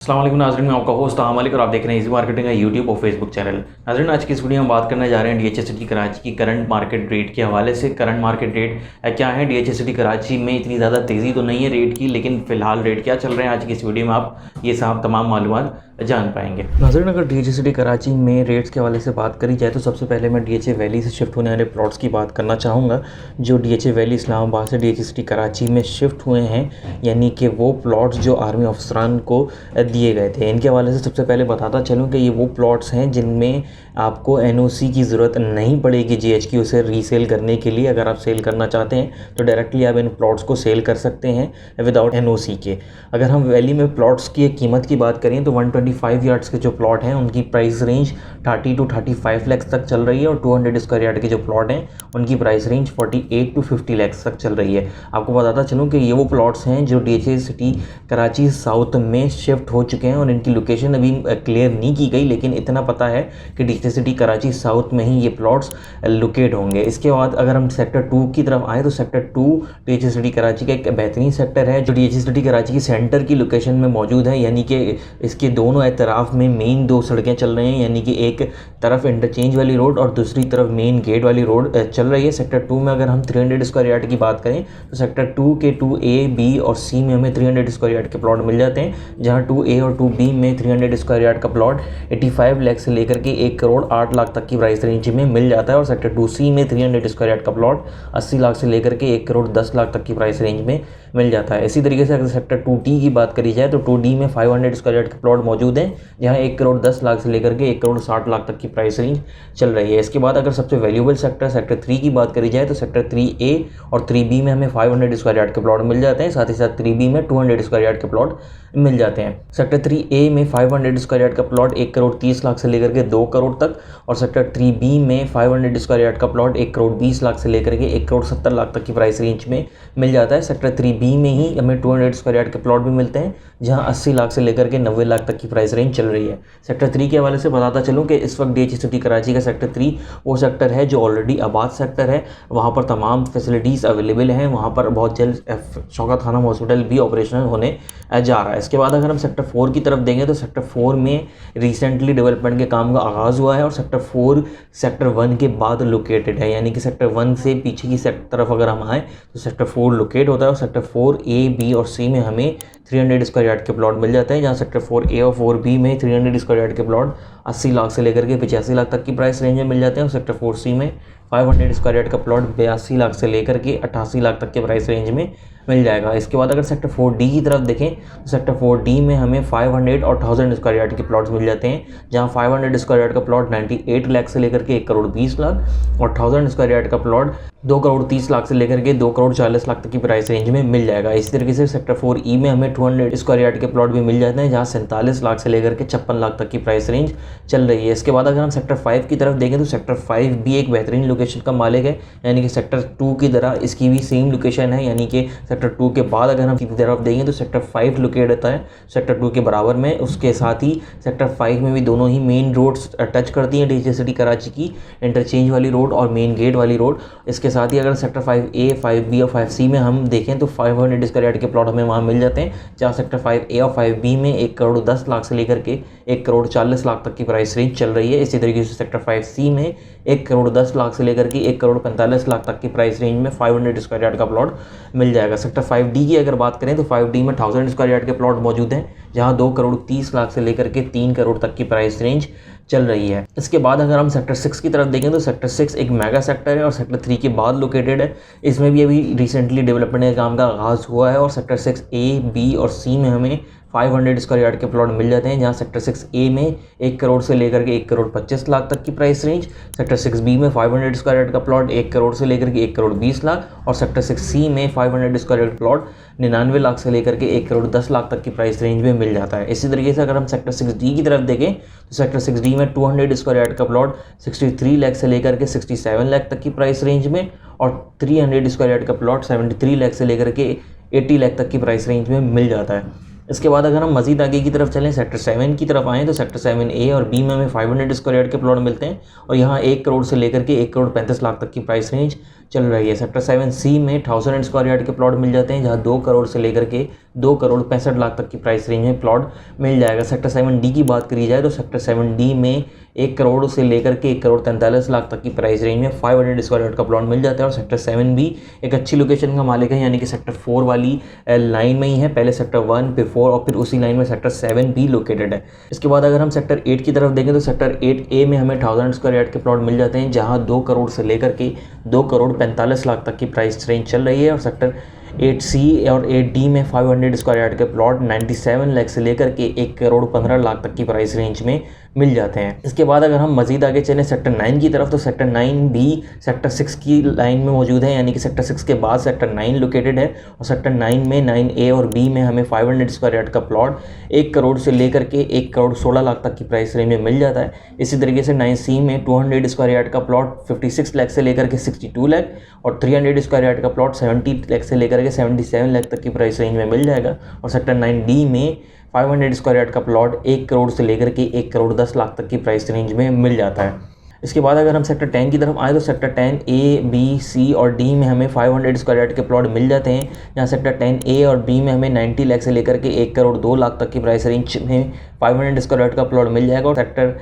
अस्सलाम वालेकुम नाज़रीन, मैं आपका होस्ट आम मलिक और आप देख रहे हैं इजी मार्केटिंग का यूट्यूब और फेसबुक चैनल। नाज़रीन, आज की इस वीडियो में हम बात करने जा रहे हैं डीएचए सिटी कराची की करंट मार्केट रेट के हवाले से। करंट मार्केट रेट क्या है, डीएचए सिटी कराची में इतनी ज़्यादा तेज़ी तो नहीं है रेट की, लेकिन फ़िलहाल रेट क्या चल रहे हैं आज की इस वीडियो में आप ये सब तमाम मालूमात जान पाएंगे। नाज़रीन, अगर डीएचए सिटी कराची में रेट्स के हवाले से बात करी जाए तो सबसे पहले मैं डीएचए वैली से शिफ्ट होने वाले प्लॉट्स की बात करना चाहूँगा जो डीएचए वैली इस्लामाबाद से डीएचए सिटी कराची में शिफ्ट हुए हैं, यानी कि वो प्लॉट्स जो आर्मी अफसरान को दिए गए थे। इनके हवाले से सबसे पहले बताता चलूँ कि ये वो प्लॉट्स हैं जिनमें आपको एनओसी की ज़रूरत नहीं पड़ेगी जीएचक्यू से रीसेल करने के लिए। अगर आप सेल करना चाहते हैं तो डायरेक्टली आप इन प्लॉट्स को सेल कर सकते हैं विदाउट एनओसी के। अगर हम वैली में प्लॉट्स की कीमत की बात करें तो 125 यार्ड्स के जो प्लॉट हैं उनकी प्राइस रेंज 30 to 35 लाख तक चल रही है और 200 स्क्वायर यार्ड के जो प्लॉट हैं उनकी प्राइस रेंज 48 to 50 लाख तक चल रही है। आपको बताता चलूँ कि ये वो प्लॉट्स हैं जो डीएचए सिटी कराची साउथ में शिफ्ट हो चुके हैं और इनकी लोकेशन अभी क्लियर नहीं की गई, लेकिन इतना पता है कि डीएचए सिटी कराची साउथ में ही ये प्लॉट्स लोकेट होंगे। इसके बाद अगर हम सेक्टर 2 की तरफ आएँ तो सेक्टर 2 डीएचए सिटी कराची का एक बेहतरीन सेक्टर है जो डीएचए सिटी कराची की सेंटर की लोकेशन में मौजूद है, यानी कि इसके दोनों एतराफ़ में मेन दो सड़कें चल रही हैं, यानी कि एक तरफ इंटरचेंज वाली रोड और दूसरी तरफ मेन गेट वाली रोड चल रही है। सेक्टर 2 में अगर हम 300 स्क्वायर यार्ड की बात करें तो सेक्टर 2 के 2A, B और C में हमें 300 स्क्वायर यार्ड के प्लॉट मिल जाते हैं, जहां 2A और 2B में 300 स्क्वायर यार्ड का प्लॉट 85 लाख से लेकर के 1 करोड़ 8 लाख तक की प्राइस रेंज में मिल जाता है और सेक्टर 2C में 300 स्क्वायर यार्ड का प्लॉट 80 लाख से लेकर के 1 करोड़ 10 लाख तक की प्राइस रेंज में मिल जाता है। इसी तरीके से अगर सेक्टर 2D की बात करी जाए तो 2D में 500 स्क्वायर यार्ड के प्लॉट मौजूद हैं, जहां 1 करोड़ 10 लाख से लेकर के 1 करोड़ 60 लाख तक की प्राइस रेंज चल रही है। इसके बाद अगर सबसे वैल्यूएबल सेक्टर 3 की बात करी जाए तो सेक्टर 3A और 3B में हमें 500 स्क्वायर यार्ड के प्लॉट मिल जाते हैं, साथ ही साथ 3B में 200 स्क्वायर यार्ड के प्लॉट मिल जाते हैं। सेक्टर 3A में 500 स्क्वायर यार्ड का प्लॉट 1 करोड़ 30 लाख से लेकर के 2 करोड़ तक और सेक्टर 3B में 500 स्क्वायर यार्ड का प्लॉट 1 करोड़ 20 लाख से लेकर के 1 करोड़ 70 लाख तक की प्राइस रेंज में मिल जाता है। सेक्टर 3B में ही हमें 200 स्क्वायर यार्ड के प्लॉट भी मिलते हैं, जहां 80 लाख से लेकर के 90 लाख तक की प्राइस रेंज चल रही है। सेक्टर 3 के हवाले से बताता चलूँ कि इस वक्त डीएचए सिटी कराची का सेक्टर 3 वो सेक्टर है जो ऑलरेडी आबाद सेक्टर है, वहाँ पर तमाम फैसिलिटीज़ अवेलेबल हैं, वहाँ पर बहुत जल्द शौकत खानम हॉस्पिटल भी ऑपरेशनल होने जा रहा है। इसके बाद अगर हम सेक्टर 4 की तरफ देंगे तो सेक्टर 4 में रिसेंटली डेवलपमेंट के काम का आगाज़ हुआ है और सेक्टर 4 सेक्टर 1 के बाद लोकेटेड है, यानी कि सेक्टर 1 से पीछे की तरफ अगर हम आएँ तो सेक्टर 4 लोकेट होता है और सेक्टर 4A, B और C में हमें 300 स्क्वायर यार्ड के प्लॉट मिल जाते हैं, जहाँ सेक्टर 4A और 4B में 300 स्क्वायर यार्ड के प्लॉट 80 लाख से लेकर के 85 लाख तक की प्राइस रेंज में मिल जाते हैं और सेक्टर 4C में 500 स्क्वायर यार्ड का प्लॉट 82 लाख से लेकर के 88 लाख तक के प्राइस रेंज में मिल जाएगा। इसके बाद अगर सेक्टर 4D की तरफ देखें तो सेक्टर 4D में हमें 500 और 1000 स्क्वायर यार्ड के प्लॉट्स मिल जाते हैं, जहां 500 स्क्वायर यार्ड का प्लॉट 98 लाख से लेकर के 1 करोड़ 20 लाख और 1000 स्क्वायर यार्ड का प्लॉट 2 करोड़ 30 लाख से लेकर के 2 करोड़ 40 लाख तक की प्राइस रेंज में मिल जाएगा। इसी तरीके से सेक्टर 4E में हमें 200 स्क्वायर यार्ड के प्लॉट भी मिल जाते हैं, जहां 47 लाख से लेकर के 56 लाख तक की प्राइस रेंज चल रही है। इसके बाद अगर हम सेक्टर 5 की तरफ देखें तो सेक्टर 5 भी एक बेहतरीन लोकेशन का मालिक है, यानी कि सेक्टर 2 की तरह इसकी भी सेम लोकेशन है, यानी कि सेक्टर 2 के बाद अगर हम की तरफ देंगे तो सेक्टर 5 लोकेट होता है सेक्टर 2 के बराबर में। उसके साथ ही सेक्टर 5 में भी दोनों ही मेन रोड्स टच करती हैं डीएचए सिटी कराची की, इंटरचेंज वाली रोड और मेन गेट वाली रोड। इसके साथ ही अगर सेक्टर 5A, 5B और 5C में हम देखें तो 500 स्क्वायर यार्ड के प्लॉट हमें वहाँ मिल जाते हैं, जहाँ सेक्टर 5A और 5B में 1 करोड़ 10 लाख से लेकर के 1 करोड़ 40 लाख तक की प्राइस रेंज चल रही है। इसी तरीके से सेक्टर 5C में 1 करोड़ 10 लाख से लेकर के 1 करोड़ 45 लाख तक की प्राइस रेंज में 500 स्क्वायर यार्ड का प्लॉट मिल जाएगा। सेक्टर 5D की अगर बात करें तो 5D में 1000 स्क्वायर यार्ड के प्लॉट मौजूद हैं, जहां 2 करोड़ 30 लाख से लेकर के 3 करोड़ तक की प्राइस रेंज चल रही है। इसके बाद अगर हम सेक्टर 6 की तरफ देखें तो सेक्टर 6 एक मेगा सेक्टर है और सेक्टर 3 के बाद लोकेटेड है। इसमें भी अभी रिसेंटली डेवलपमेंट के काम का आगाज़ हुआ है और सेक्टर 6A, B और C में हमें 500 स्क्वायर यार्ड के प्लॉट मिल जाते हैं, जहां सेक्टर 6A में 1 करोड़ से लेकर के 1 करोड़ 25 लाख तक की प्राइस रेंज, सेक्टर 6B में 500 स्क्वायर यार्ड का प्लॉट 1 करोड़ से लेकर के 1 करोड़ 20 लाख और सेक्टर 6C में 500 स्क्वायर यार्ड प्लॉट 99 लाख से लेकर के 1 करोड़ 10 लाख तक की प्राइस रेंज में मिल जाता है। इसी तरीके से अगर हम सेक्टर 6D की तरफ देखें तो सेक्टर 6D में 200 स्क्वायर यार्ड का प्लॉट 63 लाख से लेकर के 67 लाख तक की प्राइस रेंज में और 300 स्क्वायर यार्ड का प्लॉट 73 लाख से लेकर के 80 लाख तक की प्राइस रेंज में मिल जाता है। इसके बाद अगर हम मजीद आगे की तरफ चलें, सेक्टर 7 की तरफ आएँ तो सेक्टर 7A और B में हमें 500 स्क्वायर यार्ड के प्लॉट मिलते हैं और यहाँ 1 करोड़ से लेकर के 1 करोड़ 35 लाख तक की प्राइस रेंज चल रही है। सेक्टर 7C में 1000 स्क्वायर यार्ड के प्लॉट मिल जाते हैं, जहां 2 करोड़ से लेकर के 2 करोड़ 65 लाख तक की प्राइस रेंज में प्लॉट मिल जाएगा। सेक्टर 7D की बात करी जाए तो सेक्टर 7D में 1 करोड़ से लेकर के 1 करोड़ 43 लाख तक की प्राइस रेंज में 500 स्क्वायर यार्ड का प्लॉट मिल जाता है। और सेक्टर 7B एक अच्छी लोकेशन का मालिक है, यानी कि सेक्टर 4 वाली लाइन में ही है। पहले सेक्टर 1 फिर 4 और फिर उसी लाइन में सेक्टर 7B लोकेटेड है। इसके बाद अगर हम सेक्टर 8 की तरफ देखें तो सेक्टर 8A में हमें 1000 स्क्वायर यार्ड के प्लॉट मिल जाते हैं, जहां 2 करोड़ से लेकर के 2 करोड़ 45 लाख तक की प्राइस रेंज चल रही है। और सेक्टर 8C और 8D में 500 स्क्वायर यार्ड के प्लॉट 97 लाख से लेकर के 1 करोड़ 15 लाख तक की प्राइस रेंज में मिल जाते हैं। इसके बाद अगर हम मजीद आगे चलें सेक्टर 9 की तरफ तो सेक्टर 9 भी सेक्टर 6 की लाइन में मौजूद है, यानी कि सेक्टर 6 के बाद सेक्टर 9 लोकेटेड है। और सेक्टर 9 में 9A और B में हमें 500 स्क्वायर यार्ड का प्लॉट 1 करोड़ से लेकर के 1 करोड़ 16 लाख तक की प्राइस रेंज में मिल जाता है। इसी तरीके से 9C में 200 स्क्वायर यार्ड का प्लॉट 56 लाख से लेकर के 62 लाख और 300 स्क्वायर यार्ड का प्लॉट 70 लाख से लेकर के 77 लाख तक की प्राइस रेंज में मिल जाएगा। और सेक्टर 9D में 500 स्क्वायर यार्ड का प्लॉट 1 करोड़ से लेकर के 1 करोड़ 10 लाख तक की प्राइस रेंज में मिल जाता है। इसके बाद अगर हम सेक्टर 10 की तरफ आए तो सेक्टर 10A, B, C और D में हमें 500 स्क्वायर यार्ड के प्लॉट मिल जाते हैं, जहाँ सेक्टर 10A और B में हमें 90 लाख से लेकर के 1 करोड़ 2 लाख तक की प्राइस रेंज में 500 स्क्वायर यार्ड का प्लॉट मिल जाएगा। और सेक्टर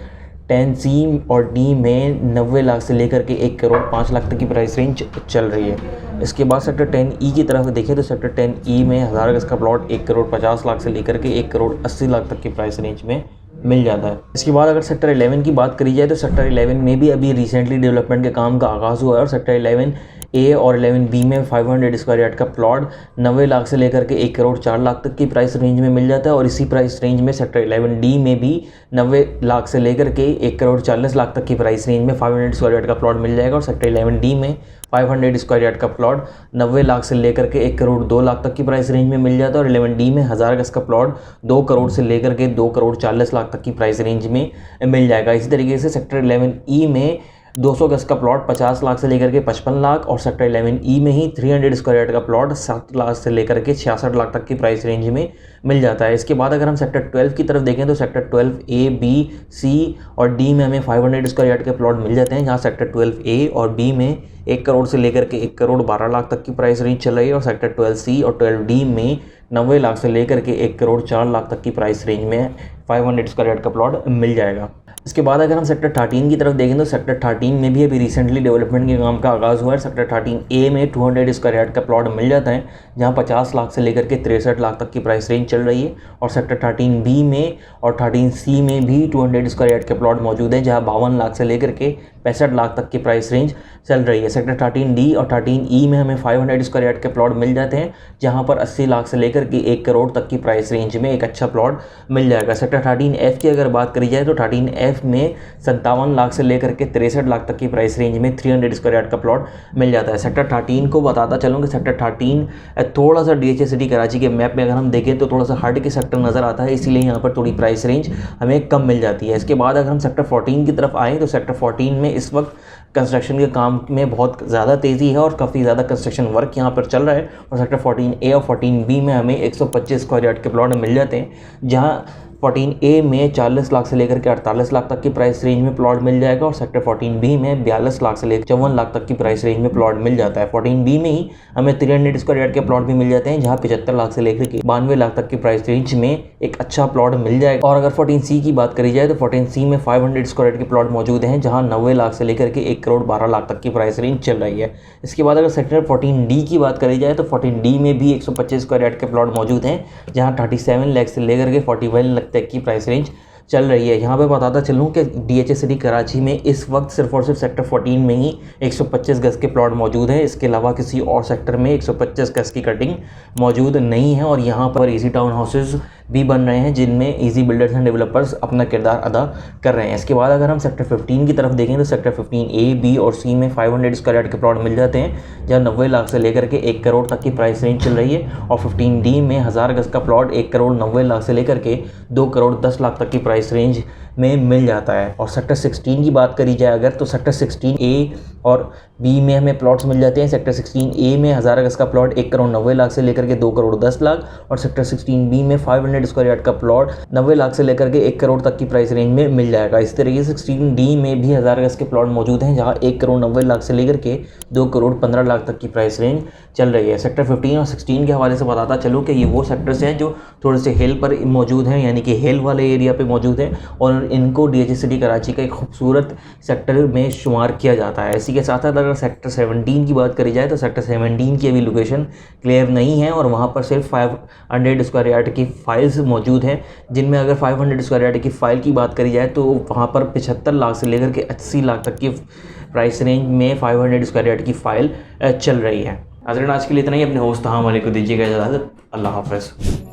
10C और D में 90 लाख से लेकर के 1 करोड़ 5 लाख तक की प्राइस रेंज चल रही है। इसके बाद सेक्टर 10E की तरफ देखें तो सेक्टर 10E में 1000 गज का प्लॉट 1 करोड़ 50 लाख से लेकर के 1 करोड़ 80 लाख तक की प्राइस रेंज में मिल जाता है। इसके बाद अगर सेक्टर 11 की बात करी जाए तो सेक्टर 11 में भी अभी रिसेंटली डेवलपमेंट के काम का आगाज़ हुआ है। और सेक्टर 11A और 11B में 500 स्क्वायर यार्ड का प्लॉट 90 लाख से लेकर के 1 करोड़ 4 लाख तक की प्राइस रेंज में मिल जाता है। और इसी प्राइस रेंज में सेक्टर 11D में भी 90 लाख से लेकर के 1 करोड़ 40 लाख तक की प्राइस रेंज में 500 स्क्वायर यार्ड का प्लॉट मिल जाएगा। और सेक्टर 11D में 500 स्क्वायर यार्ड का प्लॉट 90 लाख से लेकर के 1 करोड़ 2 लाख तक की प्राइस रेंज में मिल जाता है। और 11D में 1000 गज का प्लॉट 2 करोड़ से लेकर के 2 करोड़ 40 लाख तक की प्राइस रेंज में मिल जाएगा। इसी तरीके से सेक्टर 11E में 200 गज का प्लॉट 50 लाख से लेकर के 55 लाख और सेक्टर 11E में ही 300 स्क्वायर यार्ड का प्लॉट 7 लाख से लेकर के 66 लाख तक की प्राइस रेंज में मिल जाता है। इसके बाद अगर हम सेक्टर 12 की तरफ देखें तो सेक्टर 12A, B, C और D में हमें 500 स्क्वायर यार्ड के प्लॉट मिल जाते हैं, जहां सेक्टर 12A और B में 1 करोड़ से लेकर के 1 करोड़ 12 लाख तक की प्राइस रेंज चल रही है। और सेक्टर 12C और 12D में 90 लाख से लेकर के 1 करोड़ 4 लाख तक की प्राइस रेंज में 500 स्क्वायर यार्ड का प्लॉट मिल जाएगा। इसके बाद अगर हम सेक्टर 13 की तरफ देखें तो सेक्टर 13 में भी अभी रिसेंटली डेवलपमेंट के काम का आगाज़ हुआ है। सेक्टर 13A में 200 स्क्वायर यार्ड का प्लॉट मिल जाता है, जहां 50 लाख से लेकर के 63 लाख तक की प्राइस रेंज चल रही है। और सेक्टर 13B में और 13C में भी 200 स्क्वायर यार्ड के प्लॉट मौजूद हैं, जहां 52 लाख से लेकर के 65 लाख तक की प्राइस रेंज चल रही है। सेक्टर 13D और 13E में हमें 500 स्क्वायर यार्ड के प्लॉट मिल जाते हैं, जहां पर 80 लाख से लेकर के 1 करोड़ तक की प्राइस रेंज में एक अच्छा प्लॉट मिल जाएगा। सेक्टर 13F की अगर बात करी जाए तो 13F में 57 लाख से लेकर के 63 लाख तक की प्राइस रेंज में 300 स्क्वायर यार्ड का प्लॉट मिल जाता है। सेक्टर 13 को बताता चलूँ कि सेक्टर 13 थोड़ा सा DHA सिटी कराची के मैप में अगर हम देखें तो थोड़ा सा हट के सेक्टर नज़र आता है, इसीलिए यहाँ पर थोड़ी प्राइस रेंज हमें कम मिल जाती है। इसके बाद अगर हम सेक्टर 14 की तरफ आएँ तो सेक्टर 14 में इस वक्त कंस्ट्रक्शन के काम में बहुत ज़्यादा तेज़ी है और काफ़ी ज़्यादा कंस्ट्रक्शन वर्क यहाँ पर चल रहा है। और सेक्टर 14A और 14B में हमें 125 स्क्वायर यार्ड के प्लॉट मिल जाते हैं, जहाँ 14A में 40 लाख से लेकर के 48 लाख तक की प्राइस रेंज में प्लॉट मिल जाएगा। और सेक्टर 14B में 42 लाख से लेकर 54 लाख तक की प्राइस रेंज में प्लॉट मिल जाता है। 14B में ही हमें 300 स्क्वायर यार्ड के प्लॉट भी मिल जाते हैं, जहां 75 लाख से लेकर के 92 लाख तक की प्राइस रेंज में एक अच्छा प्लॉट मिल जाएगा। और अगर 14C की बात करी जाए तो 14C में 500 स्क्वायर यार्ड के प्लॉट मौजूद हैं, जहाँ 90 लाख से लेकर के 1 करोड़ 12 लाख तक की प्राइस रेंज चल रही है। इसके बाद अगर सेक्टर 14D की बात करी जाए तो 14D में भी 125 स्क्वायर यार्ड के प्लॉट मौजूद हैं, जहाँ 37 लाख से लेकर के 41 लाख तक की प्राइस रेंज चल रही है। यहाँ पे बताता चलूँ कि DHA सिटी कराची में इस वक्त सिर्फ और सिर्फ सेक्टर 14 में ही 125 गज के प्लॉट मौजूद हैं। इसके अलावा किसी और सेक्टर में 125 गज की कटिंग मौजूद नहीं है। और यहाँ पर इजी टाउन हाउसेज भी बन रहे हैं, जिनमें इजी बिल्डर्स एंड डेवलपर्स अपना किरदार अदा कर रहे हैं। इसके बाद अगर हम सेक्टर 15 की तरफ देखें तो सेक्टर 15A, B और C में 500 स्क्वायर यार्ड के प्लॉट मिल जाते हैं, जहाँ 90 लाख से लेकर के 1 करोड़ तक की प्राइस रेंज चल रही है। और 15D में 1000 गज का प्लॉट 1 करोड़ 90 लाख से लेकर के 2 करोड़ 10 लाख तक की प्राइस रेंज में मिल जाता है। और सेक्टर 16 की बात करी जाए अगर तो सेक्टर 16A और B में हमें प्लॉट्स मिल जाते हैं। सेक्टर 16A में 1000 गज का प्लॉट 1 करोड़ 90 लाख से लेकर के 2 करोड़ 10 लाख और सेक्टर 16B में 500 500 स्क्वायर यार्ड का प्लॉट 90 लाख से लेकर के 1 करोड़ तक की प्राइस रेंज में मिल जाएगा। इस तरीके से 16D में भी 1000 गज के प्लॉट मौजूद हैं, जहां 1 करोड़ 90 लाख से लेकर के 2 करोड़ 15 लाख तक की प्राइस रेंज चल रही है। सेक्टर 15 और 16 के हवाले से बताता चलूँ कि ये वो सेक्टर्स हैं जो थोड़े से हिल पर मौजूद हैं, यानी कि हिल वाले एरिया पे मौजूद हैं, और इनको DHA सिटी कराची का एक खूबसूरत सेक्टर में शुमार किया जाता है। इसी के साथ साथ अगर सेक्टर 17 की बात करी जाए तो सेक्टर 17 की अभी लोकेशन क्लियर नहीं है, और वहाँ पर सिर्फ 500 स्क्वायर यार्ड की फाइल्स मौजूद हैं, जिनमें अगर 500 स्क्वायर यार्ड की फ़ाइल की बात करी जाए तो वहाँ पर 75 लाख से लेकर के 80 लाख तक की प्राइस रेंज में 500 स्क्वायर यार्ड की फ़ाइल चल रही है। नाज़रीन, आज के लिए इतना ही। अपने होस्ट तहाम वाले को दीजिएगा इजाज़त। अल्लाह हाफ़िज़।